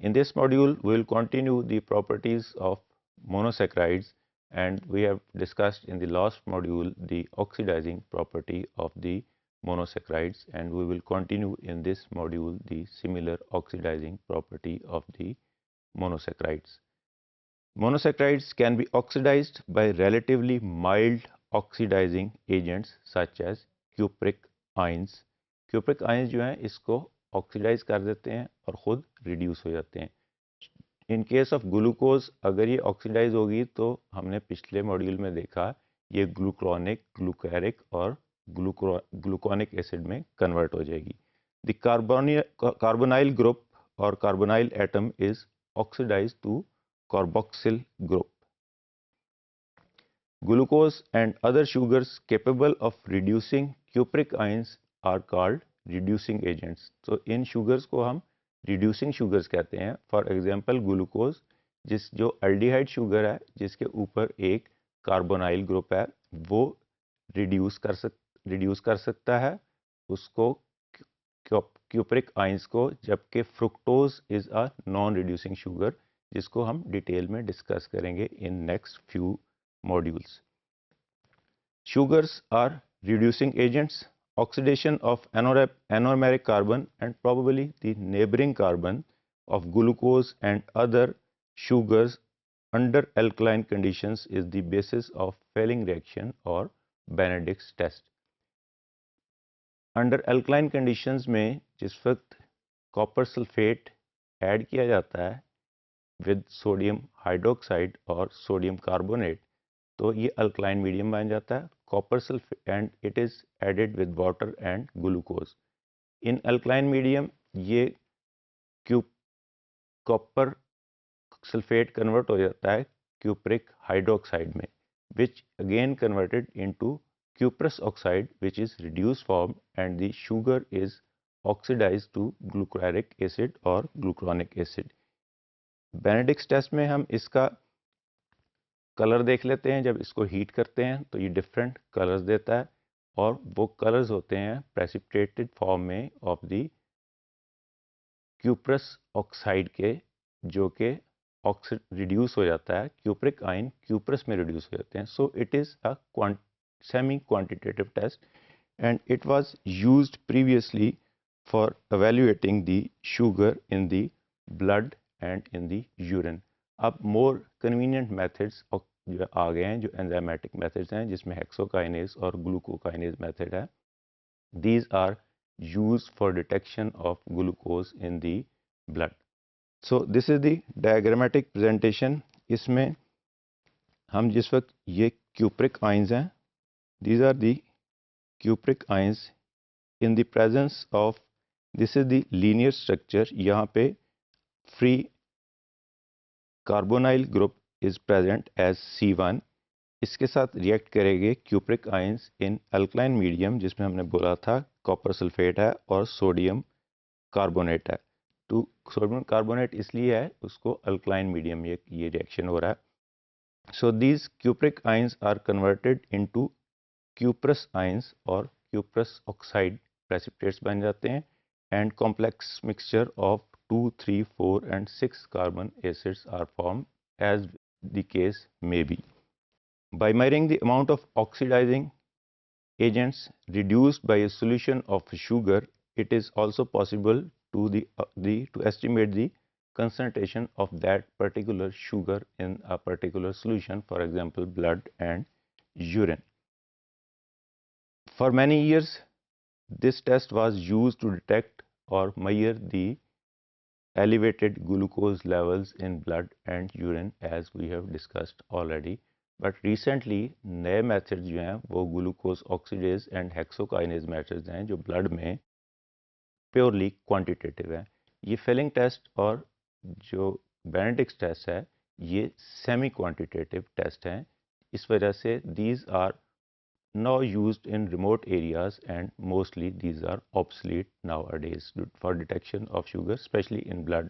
In this module, we will continue the properties of monosaccharides, and we have discussed in the last module the oxidizing property of the monosaccharides, and we will continue in this module the similar oxidizing property of the monosaccharides. Monosaccharides can be oxidized by relatively mild oxidizing agents such as cupric ions. Cupric ions जो हैं इसको oxidise कर देते हैं और ख़ुद reduce हो जाते हैं. इन केस ऑफ ग्लूकोज अगर ये ऑक्सीडाइज होगी तो हमने पिछले मॉड्यूल में देखा ये ग्लूक्रोनिक, ग्लूकैरिक और ग्लूकोनिक एसिड में कन्वर्ट हो जाएगी. द कार्बोनाइल ग्रुप और carbonyl atom is oxidize to carboxyl group. Glucose and other sugars capable of reducing cupric ions are called reducing agents. So in sugars को हम reducing sugars कहते हैं. For example, glucose जो aldehyde sugar है जिसके ऊपर एक कार्बोनाइल ग्रुप है वो रिड्यूस कर सकता है उसको cupric ions को, जबकि fructose is a non reducing sugar जिसको हम डिटेल में डिस्कस करेंगे in next few modules. Sugars are reducing agents. Oxidation of anomeric carbon and probably the neighboring carbon of glucose and other sugars under alkaline conditions is the basis of Fehling reaction or Benedict's test. Under alkaline conditions में जिस वक्त copper sulphate add किया जाता है with sodium hydroxide और sodium carbonate तो ये alkaline medium बन जाता है copper sulphate and it is added with water and glucose. In alkaline medium ये कॉपर सल्फेट कन्वर्ट हो जाता है क्यूप्रिक हाइड्रोक्साइड में which again converted into cuprous oxide which is reduced form and the sugar is oxidized to glucuronic acid or glucuronic acid. Benedict's test में हम इसका colour देख लेते हैं. जब इसको हीट करते हैं तो ये डिफरेंट कलर्स देता है और वो कलर्स होते हैं प्रेसिपिटेटेड फॉर्म में ऑफ द क्यूप्रस ऑक्साइड के जो कि रिड्यूस हो जाता है क्यूप्रिक आयन क्यूप्रस में रिड्यूस हो जाते हैं. So it is a semi-quantitative test and it was used previously for evaluating the sugar in the blood and in the urine. अब more convenient methods जो आ गए हैं जो enzymatic methods हैं जिसमें hexokinase और glucokinase method है. These are used for detection of glucose in the blood. So this is the diagrammatic presentation. इसमें हम जिस वक्त ये cupric ions हैं these are the cupric ions in the presence of this is the linear structure. यहाँ पे free carbonyl group is present as C1. इसके साथ रिएक्ट करेंगे cupric ions in alkaline medium जिसमें हमने बोला था कॉपर सल्फेट है और सोडियम कार्बोनेट है. तो सोडियम कार्बोनेट इसलिए है उसको अल्कलाइन मीडियम ये रिएक्शन हो रहा है. So these cupric ions are converted into cuprous ions और cuprous oxide precipitates बन जाते हैं and complex mixture of 2, 3, 4 and 6 carbon acids are formed as the case may be. By measuring the amount of oxidizing agents reduced by a solution of sugar, it is also possible to estimate the concentration of that particular sugar in a particular solution, for example, blood and urine. For many years, this test was used to detect or measure the elevated glucose levels in blood and urine as we have discussed already. But recently, नए methods जो हैं वो glucose oxidase and hexokinase methods हैं जो blood में purely quantitative हैं. ये Fehling test और जो Benedict's test है ये semi quantitative test हैं. इस वजह से these are now used in remote areas and mostly these are obsolete nowadays for detection of sugar, especially in blood